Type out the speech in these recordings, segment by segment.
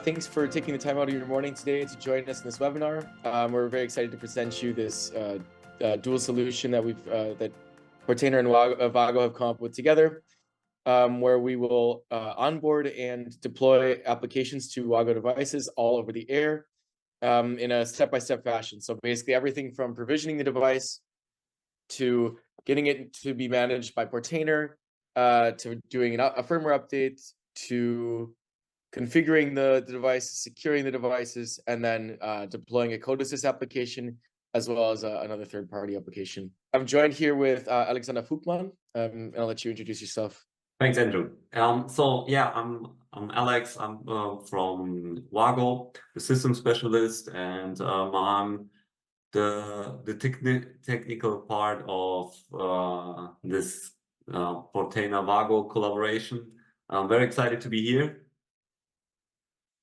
Thanks for taking the time out of your morning today to join us in this webinar. We're very excited to present you this dual solution that that Portainer and Wago have come up with together, where we will onboard and deploy applications to Wago devices all over the air in a step-by-step fashion. So basically everything from provisioning the device to getting it to be managed by Portainer, to doing a firmware update, to configuring the devices, securing the devices, and then deploying a CODESYS application, as well as another third-party application. I'm joined here with Alexander Fugmann, and I'll let you introduce yourself. Thanks, Andrew. So yeah, I'm Alex. I'm from Wago, the system specialist, and I'm the technical part of this Portainer Wago collaboration. I'm very excited to be here.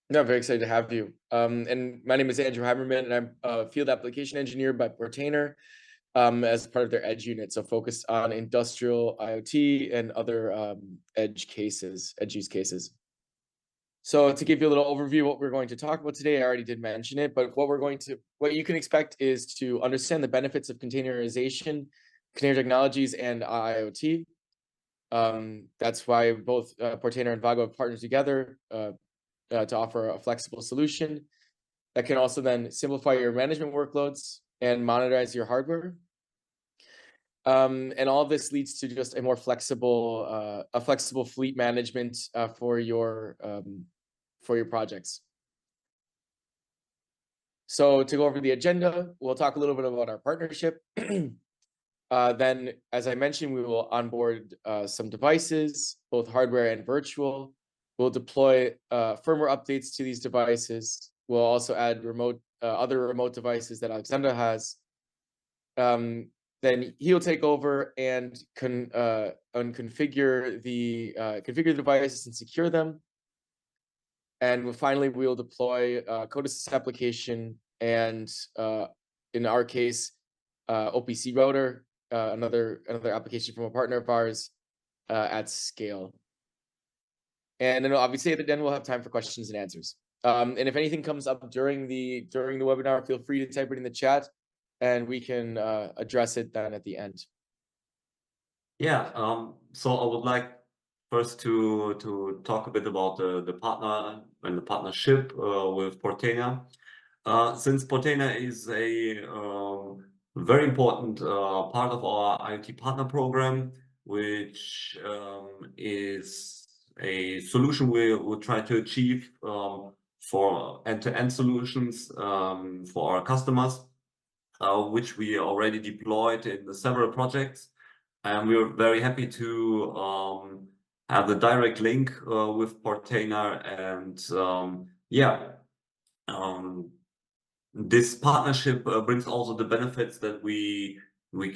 No, very excited to have you. And my name is Andrew Heimerman, and I'm a field application engineer by Portainer as part of their edge unit. So focused on industrial IoT and other edge use cases. So to give you a little overview of what we're going to talk about today, I already did mention it, but what you can expect is to understand the benefits of containerization, container technologies, and IoT. That's why both Portainer and Wago have partnered together to offer a flexible solution that can also then simplify your management workloads and monetize your hardware. And all of this leads to just a more flexible fleet management for your projects. So to go over the agenda, we'll talk a little bit about our partnership. Then, as I mentioned, we will onboard some devices, both hardware and virtual. We'll deploy firmware updates to these devices. We'll also add other remote devices that Alexander has. Then he'll take over and configure the devices and secure them. And finally, we'll deploy a CODESYS application and, in our case, OPC router, another application from a partner of ours, at scale. And then obviously at the end we'll have time for questions and answers. And if anything comes up during the webinar, feel free to type it in the chat, and we can address it then at the end. Yeah. So I would like first to talk a bit about the partner and the partnership with Portainer. Since Portainer is a very important part of our IoT partner program, which is a solution we'll try to achieve for end-to-end solutions for our customers, which we already deployed in several projects. And we're very happy to have the direct link with Portainer, and this partnership brings also the benefits that we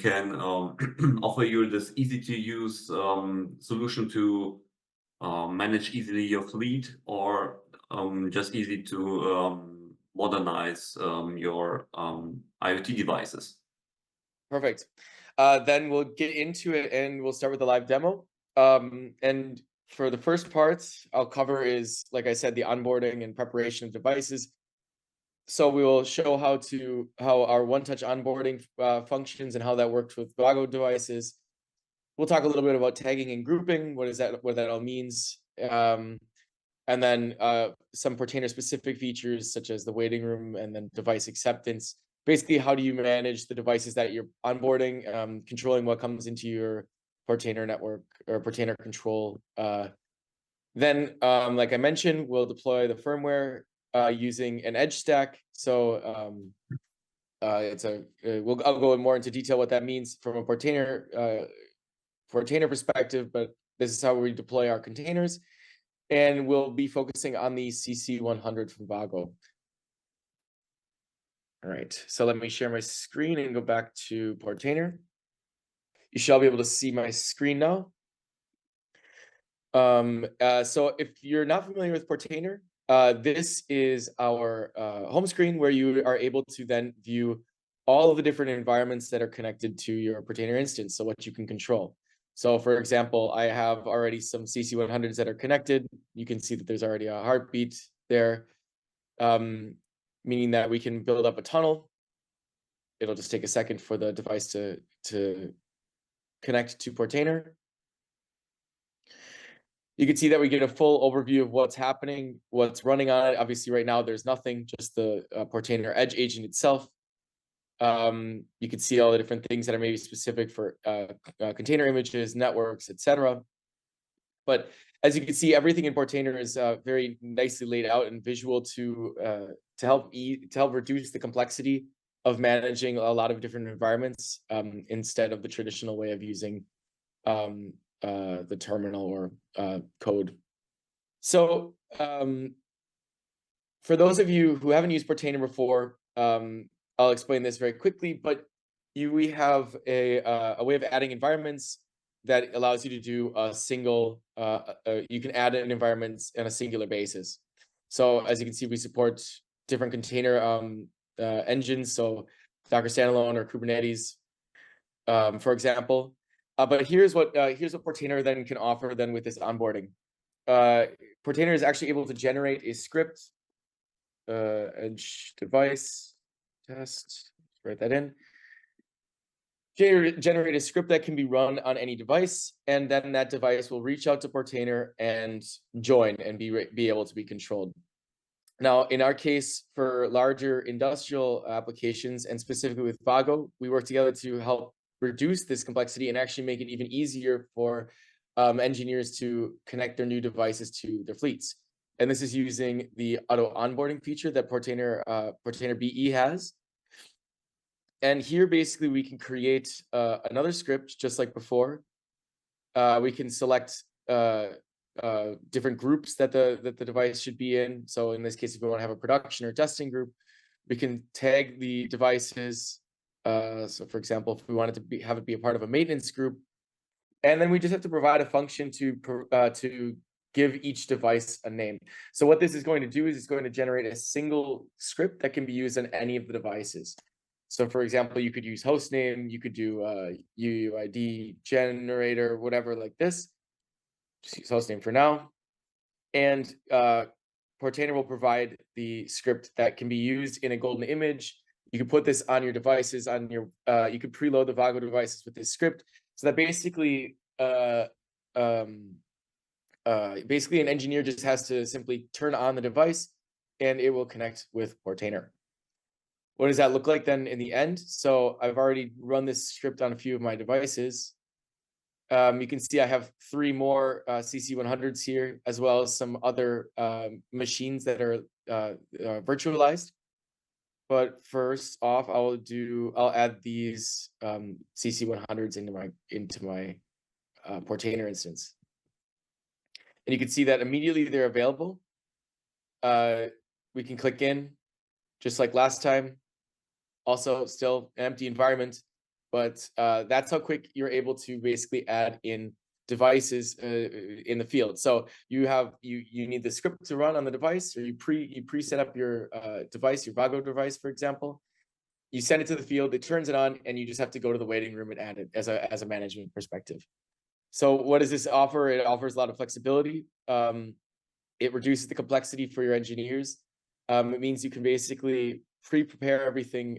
can offer you this easy to use solution to manage easily your fleet, or just easy to modernize your IoT devices. Perfect. Then we'll get into it, and we'll start with the live demo. And for the first part, I'll cover is, like I said, the onboarding and preparation of devices. So we will show how our one-touch onboarding functions and how that works with Wago devices. We'll talk a little bit about tagging and grouping, what that all means, and then some Portainer-specific features such as the waiting room and then device acceptance. Basically, how do you manage the devices that you're onboarding, controlling what comes into your Portainer network or Portainer control. Then, like I mentioned, we'll deploy the firmware using an edge stack. So I'll go more into detail what that means from a Portainer perspective, but this is how we deploy our containers. And we'll be focusing on the CC100 from Wago. All right, so let me share my screen and go back to Portainer. You shall be able to see my screen now. So if you're not familiar with Portainer, this is our home screen where you are able to then view all of the different environments that are connected to your Portainer instance, so what you can control. So for example, I have already some CC100s that are connected. You can see that there's already a heartbeat there, meaning that we can build up a tunnel. It'll just take a second for the device to connect to Portainer. You can see that we get a full overview of what's happening, what's running on it. Obviously, right now there's nothing, just the Portainer Edge agent itself. You can see all the different things that are maybe specific for container images, networks, etc. But as you can see, everything in Portainer is very nicely laid out and visual to help reduce the complexity of managing a lot of different environments instead of the traditional way of using the terminal or code. So for those of you who haven't used Portainer before, I'll explain this very quickly, but we have a way of adding environments that allows you to do a single, you can add an environment on a singular basis. So as you can see, we support different container engines, so Docker standalone or Kubernetes, for example. But here's what Portainer then can offer then with this onboarding. Portainer is actually able to generate a script, edge device test, write that in. Generate a script that can be run on any device, and then that device will reach out to Portainer and join and be able to be controlled. Now, in our case, for larger industrial applications, and specifically with Wago, we work together to help reduce this complexity and actually make it even easier for engineers to connect their new devices to their fleets. And this is using the auto onboarding feature that Portainer BE has. And here, basically, we can create another script just like before. We can select different groups that the device should be in. So in this case, if we want to have a production or testing group, we can tag the devices. So for example, if we wanted to have it be a part of a maintenance group, and then we just have to provide a function to give each device a name. So what this is going to do is it's going to generate a single script that can be used on any of the devices. So for example, you could use hostname, you could do UUID generator, whatever like this. Just use hostname for now. And Portainer will provide the script that can be used in a golden image. You can put this on your devices, you could preload the Wago devices with this script. So that basically, basically an engineer just has to simply turn on the device and it will connect with Portainer. What does that look like then in the end? So I've already run this script on a few of my devices. You can see I have 3 more CC100s here, as well as some other machines that are virtualized. But first off, I'll add these CC100s into my Portainer instance. And you can see that immediately they're available. We can click in just like last time. Also still an empty environment, but that's how quick you're able to basically add in devices in the field. So you need the script to run on the device, or you pre-set up your device, your Wago device, for example. You send it to the field, it turns it on, and you just have to go to the waiting room and add it as a management perspective. So what does this offer? It offers a lot of flexibility. It reduces the complexity for your engineers. It means you can basically pre-prepare everything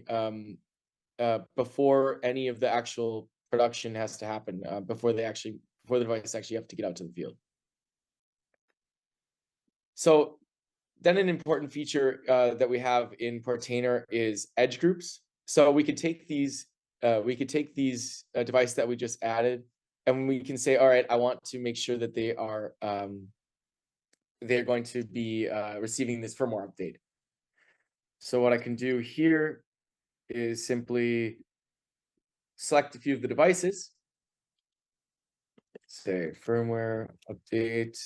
before any of the actual production has to happen, before the device actually have to get out to the field. So then an important feature that we have in Portainer is edge groups. So we could take these devices that we just added, and we can say, all right, I want to make sure that they are they're going to be receiving this firmware update. So what I can do here is simply select a few of the devices, say firmware update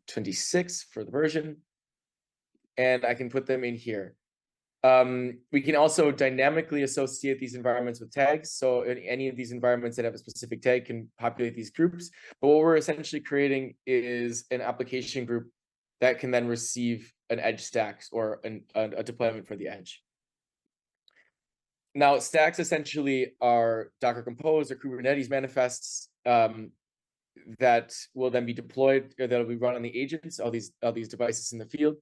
26 for the version, and I can put them in here. We can also dynamically associate these environments with tags. So any of these environments that have a specific tag can populate these groups. But what we're essentially creating is an application group that can then receive an edge stack or a deployment for the edge. Now, stacks essentially are Docker Compose or Kubernetes manifests that will then be deployed, or that'll be run on the agents, all these devices in the field.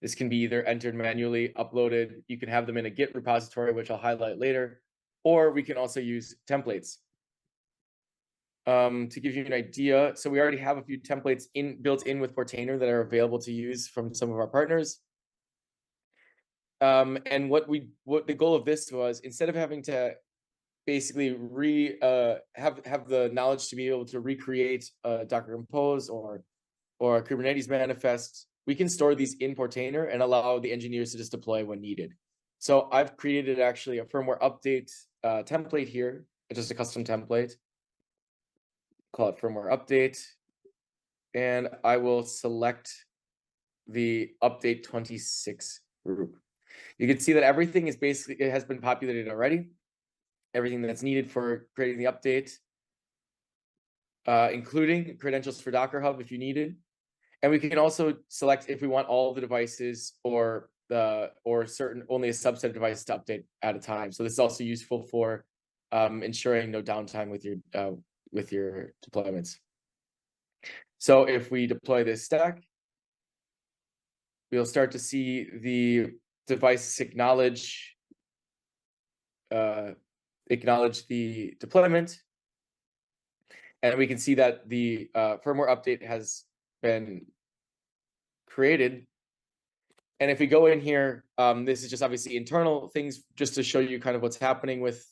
This can be either entered manually, uploaded. You can have them in a Git repository, which I'll highlight later, or we can also use templates. To give you an idea, so we already have a few templates built in with Portainer that are available to use from some of our partners. And what the goal of this was, instead of having to basically have the knowledge to be able to recreate a Docker Compose or a Kubernetes manifest, we can store these in Portainer and allow the engineers to just deploy when needed. So I've created actually a firmware update template here, just a custom template. Call it firmware update, and I will select the update 26 group. You can see that everything is basically, it has been populated already. Everything that's needed for creating the update, including credentials for Docker Hub if you needed. And we can also select if we want all the devices or certain only a subset of devices to update at a time. So this is also useful for ensuring no downtime with your deployments. So if we deploy this stack, we'll start to see the devices acknowledge the deployment, and we can see that the firmware update has been created. And if we go in here, this is just obviously internal things, just to show you kind of what's happening with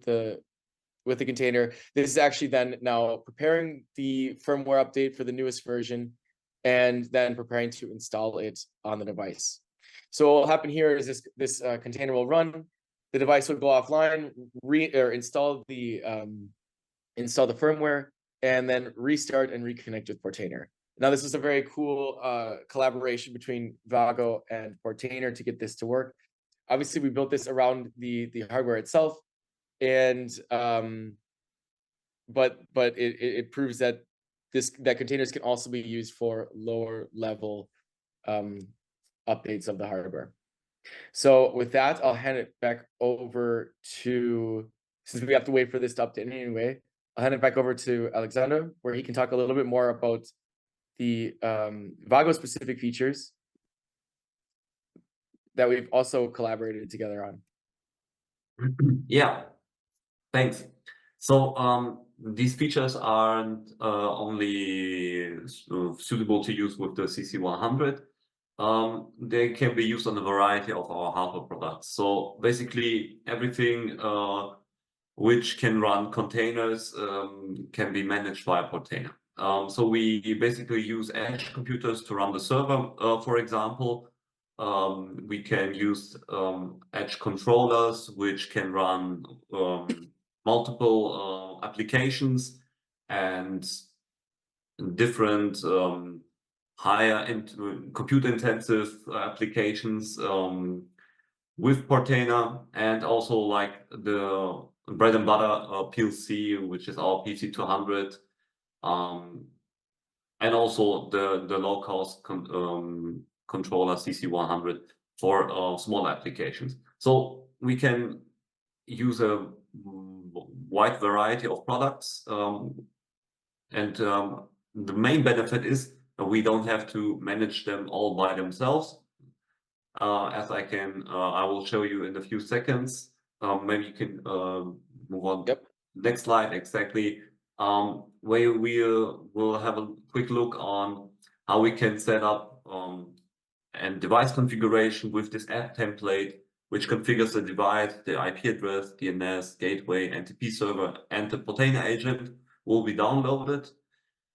the container. This is actually then now preparing the firmware update for the newest version, and then preparing to install it on the device. So what will happen here is this container will run, the device will go offline, install the firmware, and then restart and reconnect with Portainer. Now, this is a very cool collaboration between Wago and Portainer to get this to work. Obviously, we built this around the hardware itself, and but it proves that containers can also be used for lower level updates of the hardware. So with that, I'll hand it back over to, since we have to wait for this to update anyway, I'll hand it back over to Alexander, where he can talk a little bit more about the Wago specific features that we've also collaborated together on. Yeah, thanks. So these features aren't only suitable to use with the CC100. They can be used on a variety of our hardware products. So basically everything which can run containers can be managed via Portainer. So we basically use edge computers to run the server, for example. We can use edge controllers, which can run multiple applications and different higher compute-intensive applications with Portainer, and also like the bread and butter PLC, which is our PC200, and also the low-cost controller CC100 for small applications. So we can use a wide variety of products, and the main benefit is that we don't have to manage them all by themselves. As I will show you in a few seconds. Maybe you can move on. Yep. Next slide, exactly. Where we'll have a quick look on how we can set up and device configuration with this app template, which configures the device, the IP address, DNS, gateway, NTP server, and the Portainer agent will be downloaded,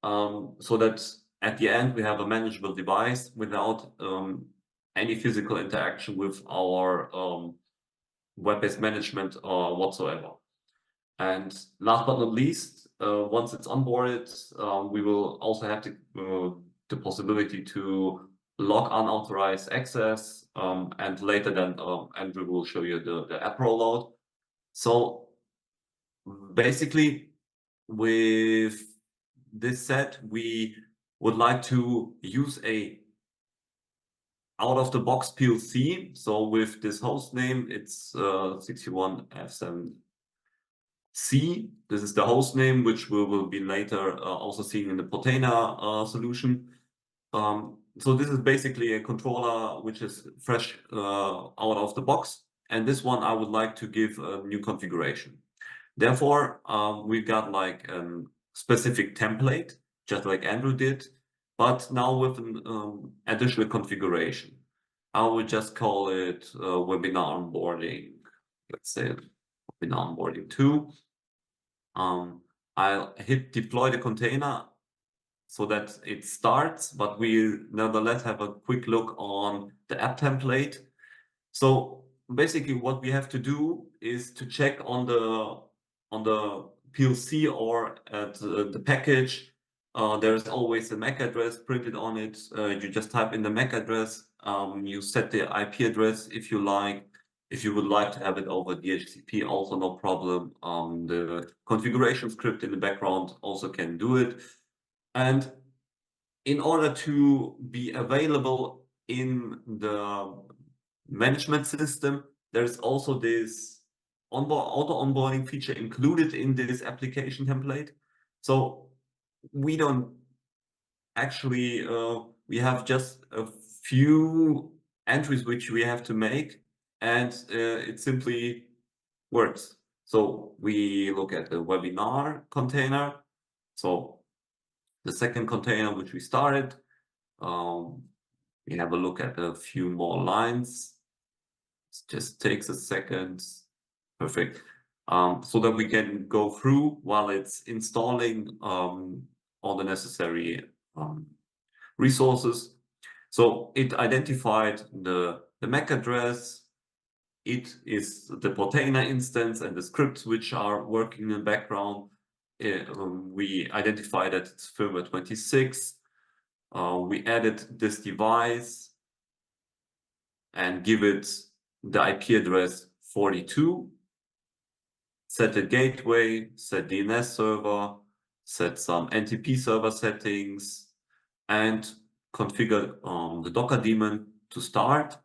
so that at the end we have a manageable device without any physical interaction with our web-based management whatsoever. And last but not least, once it's onboarded, we will also have the possibility to log unauthorized access, and later then Andrew will show you the app rollout. So basically, with this set, we would like to use out-of-the-box PLC. So with this host name, it's 61F7C. This is the host name, which we will be later also seeing in the Portainer solution. So this is basically a controller which is fresh out of the box. And this one I would like to give a new configuration. Therefore, we got like a specific template, just like Andrew did, but now with an additional configuration. I would just call it webinar onboarding. Let's say webinar onboarding 2. I'll hit deploy the container so that it starts, but we nevertheless have a quick look on the app template. So basically what we have to do is to check on the PLC or at the package. There's always a MAC address printed on it. You just type in the MAC address. You set the IP address if you like. If you would like to have it over DHCP, also no problem. The configuration script in the background also can do it. And in order to be available in the management system, there's also this auto onboarding feature included in this application template. So we don't actually, we have just a few entries which we have to make, and it simply works. So we look at the webinar container. So the second container which we started, we have a look at a few more lines. It just takes a second. Perfect. So that we can go through while it's installing all the necessary resources. So it identified the MAC address. It is the Portainer instance and the scripts which are working in the background. We identified that it's firmware 26. We added this device and give it the IP address 42. Set a gateway, set DNS server, set some NTP server settings, and configure the Docker daemon to start.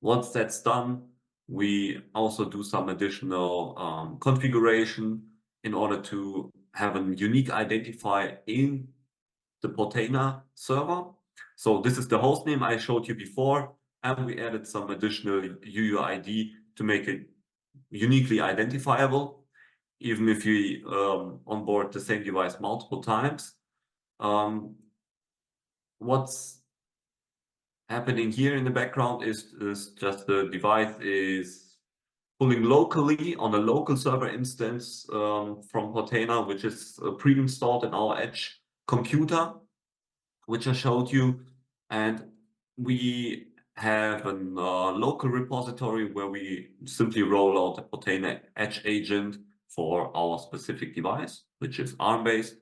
Once that's done, we also do some additional configuration in order to have a unique identifier in the Portainer server. So this is the host name I showed you before, and we added some additional UUID to make it uniquely identifiable, even if you onboard the same device multiple times. What's happening here in the background is just the device is pulling locally on a local server instance from Portainer, which is pre-installed in our Edge computer, which I showed you. And we have a local repository where we simply roll out the Portainer Edge agent for our specific device, which is ARM-based.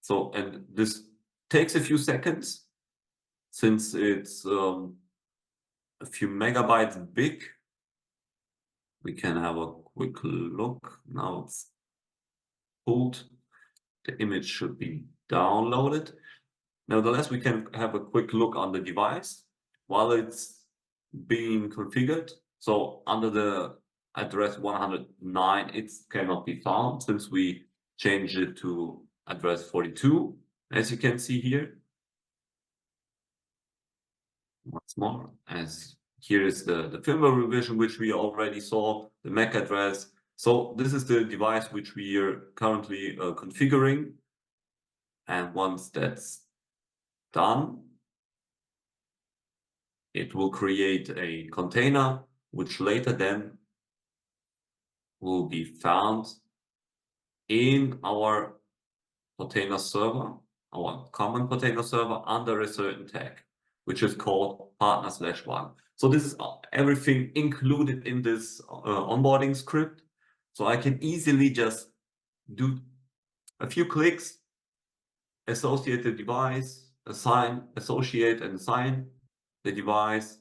So, and this takes a few seconds since it's a few megabytes big. We can have a quick look. Now it's pulled. The image should be downloaded. Nevertheless, we can have a quick look on the device while it's being configured. So under the address 109, it cannot be found since we changed it to address 42, as you can see here. Once more, as here is the firmware revision, which we already saw, the MAC address. So this is the device which we are currently configuring. And once that's done, it will create a container, which later then will be found in our Portainer server, our common Portainer server under a certain tag, which is called partner/1. So this is everything included in this onboarding script. So I can easily just do a few clicks, associate the device, associate and assign the device.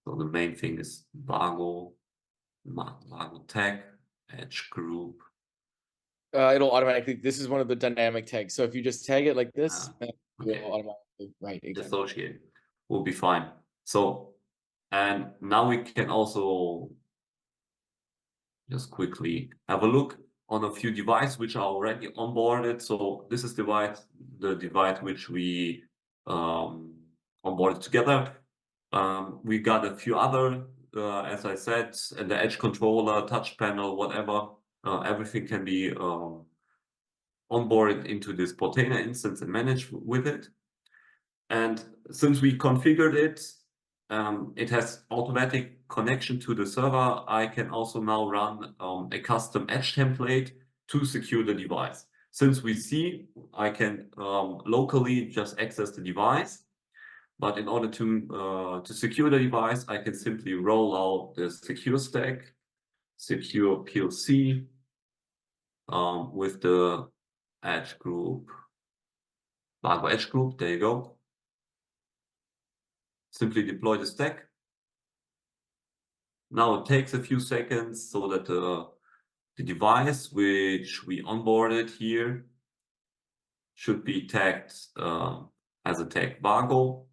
So the main thing is Wago tag, Edge group. It'll automatically, this is one of the dynamic tags. So if you just tag it like this, it will Okay. automatically, right, exactly. Associate will be fine. So, and now we can also just quickly have a look on a few devices which are already onboarded. So this is the device which we onboarded together. We got a few other, as I said, and the edge controller, touch panel, whatever, everything can be onboarded into this Portainer instance and managed with it. And since we configured it, it has automatic connection to the server. I can also now run a custom edge template to secure the device. Since we see, I can locally just access the device, but in order to secure the device, I can simply roll out the secure stack, secure PLC with the edge group, Wago edge group. There you go. Simply deploy the stack. Now it takes a few seconds so that the device which we onboarded here should be tagged as a tag Wago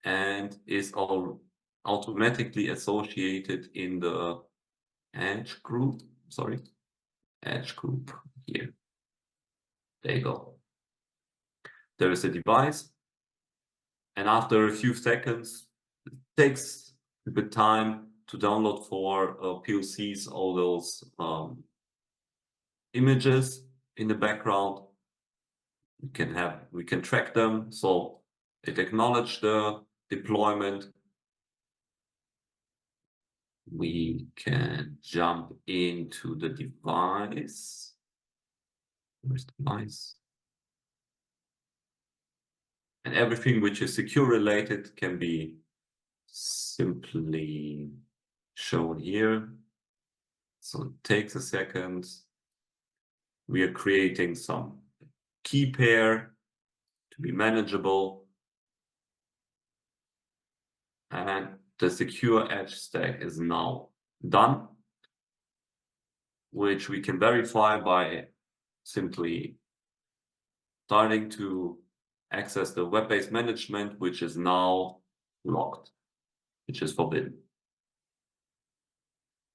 and is all automatically associated in the edge group. Sorry, edge group here. There you go. There is a device, and after a few seconds, it takes a bit time to download for PLCs all those images in the background. We can track them, so it acknowledges the deployment. We can jump into the device. Where's the device? And everything which is secure related can be simply shown here. So it takes a second. We are creating some key pair to be manageable. And the secure edge stack is now done, which we can verify by simply starting to access the web-based management, which is now locked, which is forbidden.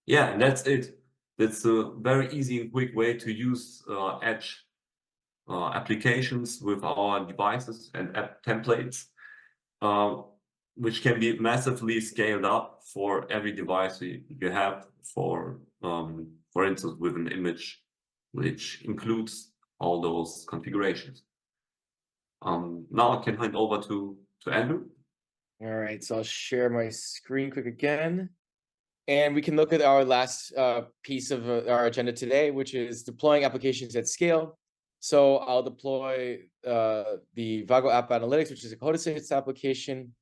Yeah, and that's it. That's a very easy and quick way to use edge applications with our devices and app templates, which can be massively scaled up for every device you have, for instance, with an image which includes all those configurations. Now I can hand over to Andrew. All right, so I'll share my screen quick again. And we can look at our last piece of our agenda today, which is deploying applications at scale. So I'll deploy the Wago App Analytics, which is a CODESYS application.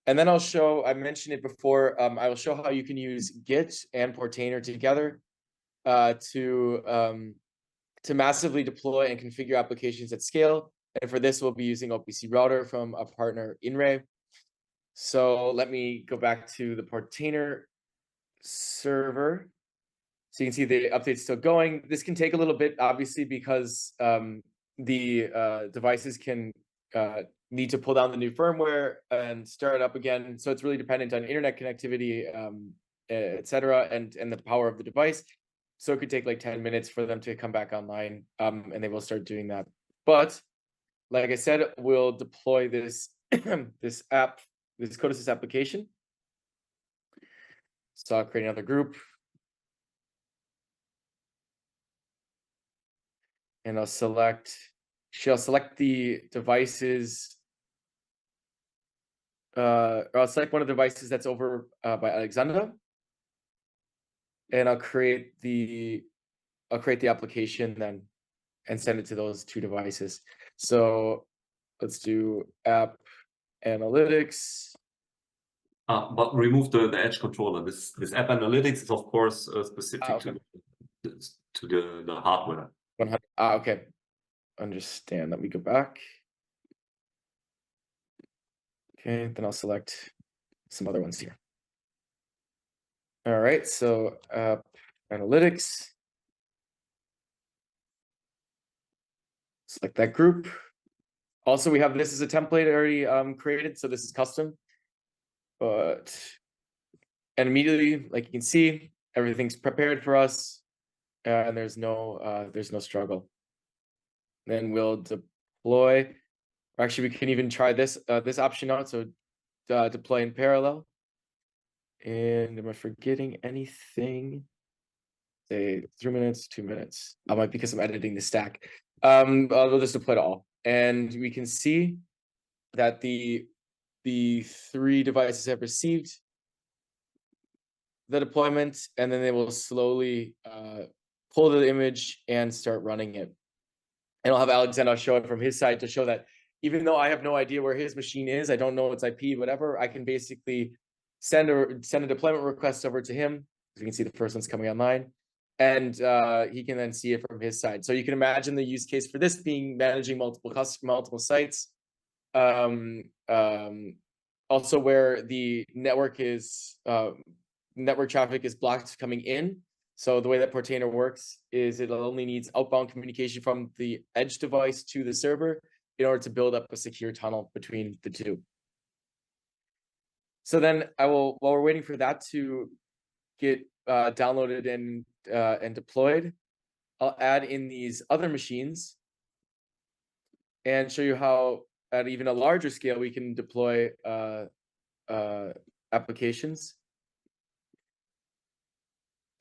And then I'll show, I mentioned it before, I will show how you can use Git and Portainer together to massively deploy and configure applications at scale. And for this, we'll be using OPC Router from a partner, InRay. So let me go back to the Portainer server. So you can see the update's still going. This can take a little bit, obviously, because the devices can need to pull down the new firmware and start it up again. So it's really dependent on internet connectivity, etc., and the power of the device. So it could take like 10 minutes for them to come back online, and they will start doing that. But like I said, we'll deploy this this CODESYS application. So I'll create another group. And I'll select the devices, or I'll select one of the devices that's over by Alexandra. And I'll create the application then and send it to those two devices. So let's do app analytics. But remove the edge controller. This app analytics is of course specific to the hardware. 100. Okay, understand. Let me go back. Okay, then I'll select some other ones here. All right, so app analytics. Select that group. Also, we have this as a template already created, so this is custom. And immediately, like you can see, everything's prepared for us, and there's no struggle. Then we'll deploy. Actually, we can even try this option out. So deploy in parallel. And am I forgetting anything? Say 3 minutes, 2 minutes. I might, because I'm editing the stack. We'll just deploy to all, and we can see that the 3 devices have received the deployment, and then they will slowly pull the image and start running it. And I'll have Alexander show it from his side to show that even though I have no idea where his machine is, I don't know its IP, whatever, I can basically send a deployment request over to him. As you can see, the first one's coming online, and he can then see it from his side. So you can imagine the use case for this being managing multiple sites. Also where the network traffic is blocked coming in. So the way that Portainer works is it only needs outbound communication from the edge device to the server in order to build up a secure tunnel between the two. So then while we're waiting for that to get downloaded and deployed, I'll add in these other machines and show you how at even a larger scale we can deploy applications.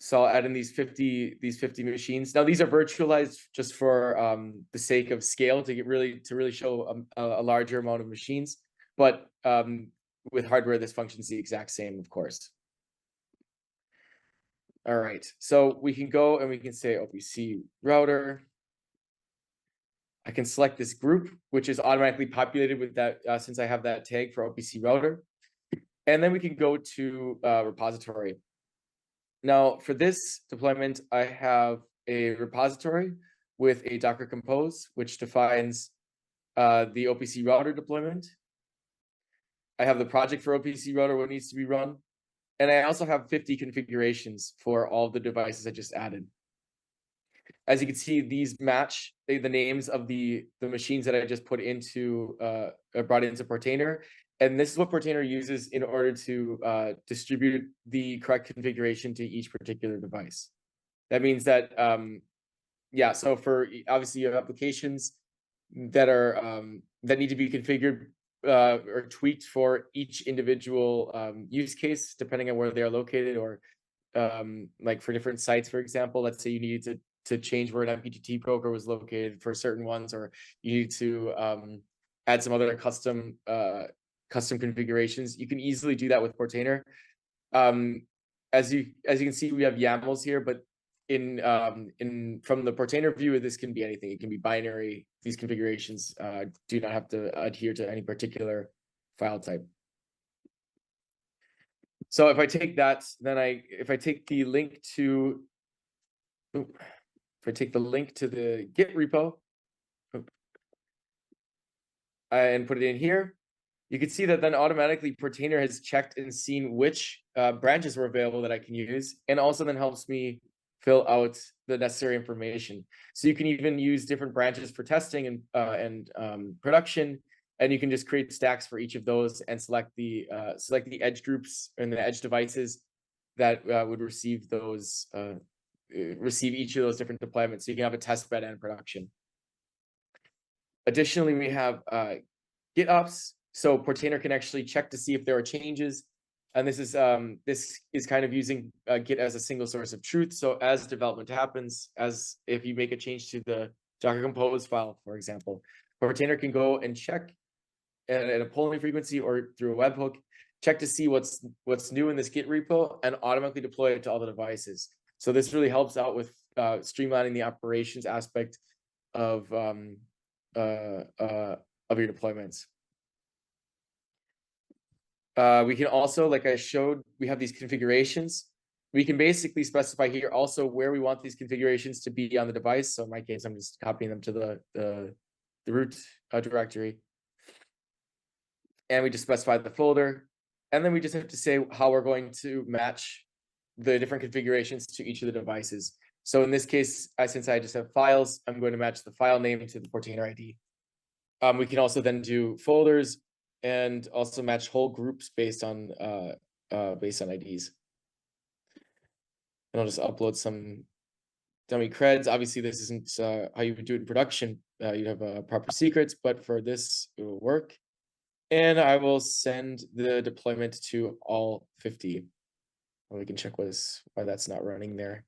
So I'll add in these 50 machines. Now these are virtualized just for the sake of scale, to really show a larger amount of machines. But with hardware, this functions the exact same, of course. All right, so we can go and we can say OPC router. I can select this group, which is automatically populated with that since I have that tag for OPC router. And then we can go to repository. Now, for this deployment, I have a repository with a Docker Compose, which defines the OPC router deployment. I have the project for OPC router, what needs to be run. And I also have 50 configurations for all the devices I just added. As you can see, these match the names of the machines that I just put into, brought into Portainer. And this is what Portainer uses in order to distribute the correct configuration to each particular device. That means that, yeah, so for obviously you have applications that are that need to be configured or tweaked for each individual use case, depending on where they are located, or like for different sites, for example. Let's say you needed to change where an MPGT broker was located for certain ones, or you need to add some other custom configurations. You can easily do that with Portainer. As you can see, we have YAMLs here, but from the Portainer view, this can be anything. It can be binary. These configurations do not have to adhere to any particular file type. So if I take that, then if I take the link to the Git repo and put it in here, you can see that then automatically Portainer has checked and seen which branches were available that I can use, and also then helps me fill out the necessary information. So you can even use different branches for testing and production, and you can just create stacks for each of those and select the edge groups and the edge devices that would receive each of those different deployments. So you can have a test bed and production. Additionally, we have GitOps. So Portainer can actually check to see if there are changes. And this is kind of using Git as a single source of truth. So as development happens, as if you make a change to the Docker Compose file, for example, Portainer can go and check at a polling frequency or through a webhook, check to see what's new in this Git repo and automatically deploy it to all the devices. So this really helps out with streamlining the operations aspect of your deployments. We can also, like I showed, we have these configurations. We can basically specify here also where we want these configurations to be on the device. So in my case, I'm just copying them to the root directory. And we just specify the folder. And then we just have to say how we're going to match the different configurations to each of the devices. So in this case, since I just have files, I'm going to match the file name to the Portainer ID. We can also then do folders and also match whole groups based on IDs. And I'll just upload some dummy creds. Obviously, this isn't how you would do it in production. You'd have proper secrets, but for this, it will work. And I will send the deployment to all 50. We can check why that's not running there.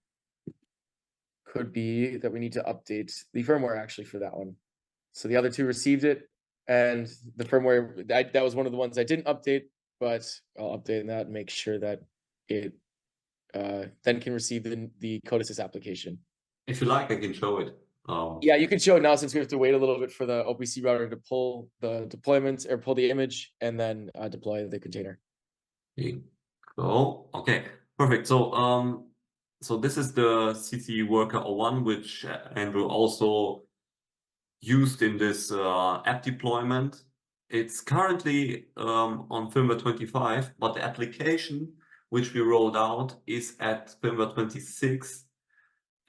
Could be that we need to update the firmware actually for that one. So the other two received it, and the firmware, that was one of the ones I didn't update, but I'll update that and make sure that it then can receive the CODESYS application. If you like, I can show it. Yeah, you can show it now since we have to wait a little bit for the OPC router to pull the deployment or pull the image and then deploy the container. Go. Okay, perfect. So so this is the CC Worker 01, which Andrew also used in this app deployment. It's currently on firmware 25, but the application which we rolled out is at firmware 26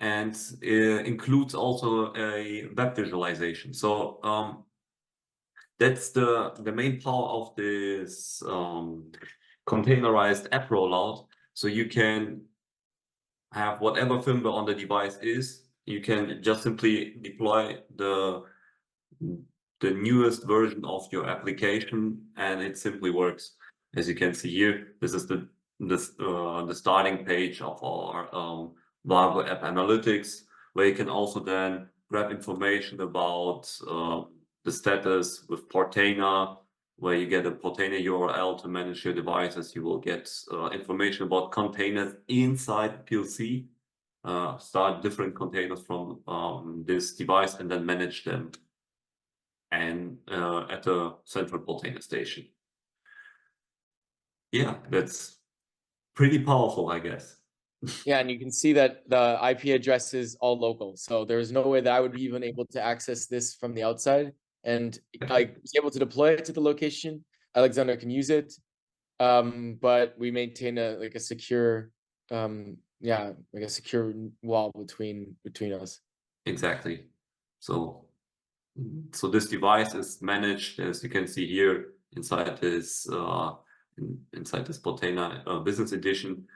and includes also a web visualization. So that's the main power of this containerized app rollout. So you can have whatever firmware on the device is, you can just simply deploy the newest version of your application, and it simply works. As you can see here, this is the starting page of our Wago app analytics, where you can also then grab information about the status with Portainer, where you get a Portainer URL to manage your devices. You will get information about containers inside PLC, start different containers from this device and then manage them and at the central Portainer station. Yeah, that's pretty powerful, I guess. Yeah, and you can see that the IP address is all local. So there's no way that I would be even able to access this from the outside. And I was able to deploy it to the location. Alexander can use it. But we maintain a secure secure wall between us. Exactly. So this device is managed, as you can see here, inside this Portainer Business Edition.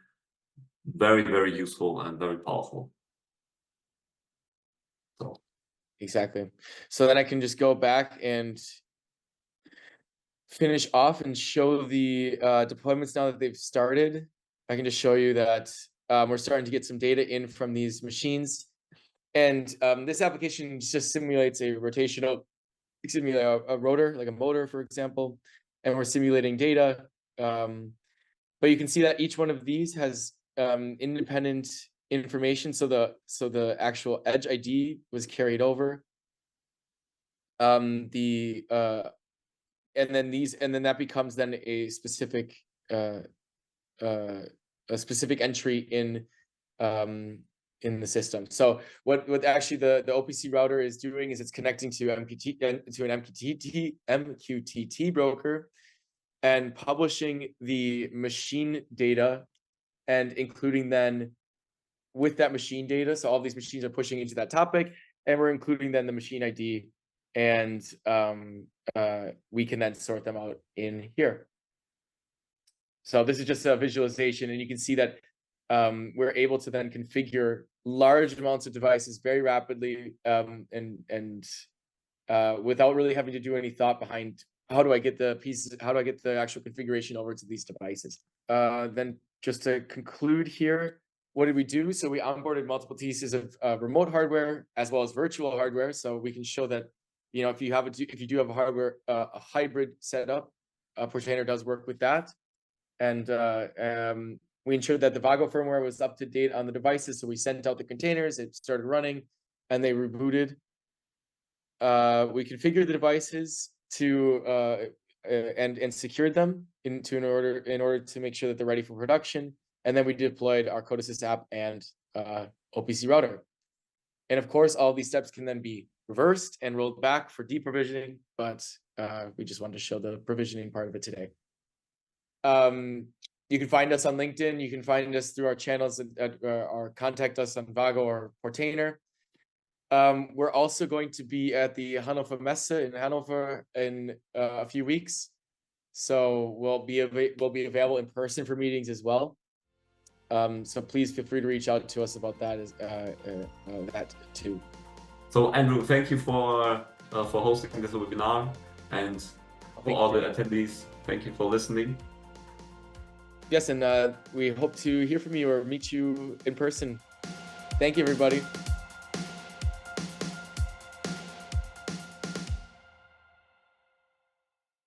Very, very useful and very powerful. So exactly. So then I can just go back and finish off and show the deployments now that they've started. I can just show you that we're starting to get some data in from these machines. And this application just simulates a rotational, a rotor, like a motor, for example, and we're simulating data. But you can see that each one of these has independent information. So the actual edge ID was carried over. And then that becomes then a specific entry in the system. So what actually the OPC router is doing is it's connecting to an MQTT broker and publishing the machine data and including then with that machine data. So all these machines are pushing into that topic, and we're including then the machine ID, and we can then sort them out in here. So this is just a visualization, and you can see that we're able to then configure large amounts of devices very rapidly, and without really having to do any thought behind how do I get the pieces, how do I get the actual configuration over to these devices. Then just to conclude here, what did we do? So we onboarded multiple pieces of remote hardware as well as virtual hardware. So we can show that, you know, if you do have a hardware, a hybrid setup, Portainer does work with that. And we ensured that the Wago firmware was up to date on the devices. So we sent out the containers, it started running, and they rebooted. We configured the devices to and secured them in order to make sure that they're ready for production. And then we deployed our CODESYS app and OPC router. And of course, all these steps can then be reversed and rolled back for deprovisioning, but we just wanted to show the provisioning part of it today. You can find us on LinkedIn. You can find us through our channels or contact us on Wago or Portainer. We're also going to be at the Hannover Messe in Hanover in a few weeks. So we'll be available in person for meetings as well. So please feel free to reach out to us about that that too. So Andrew, thank you for hosting this webinar, and for all the attendees, thank you for listening. Yes, and we hope to hear from you or meet you in person. Thank you, everybody.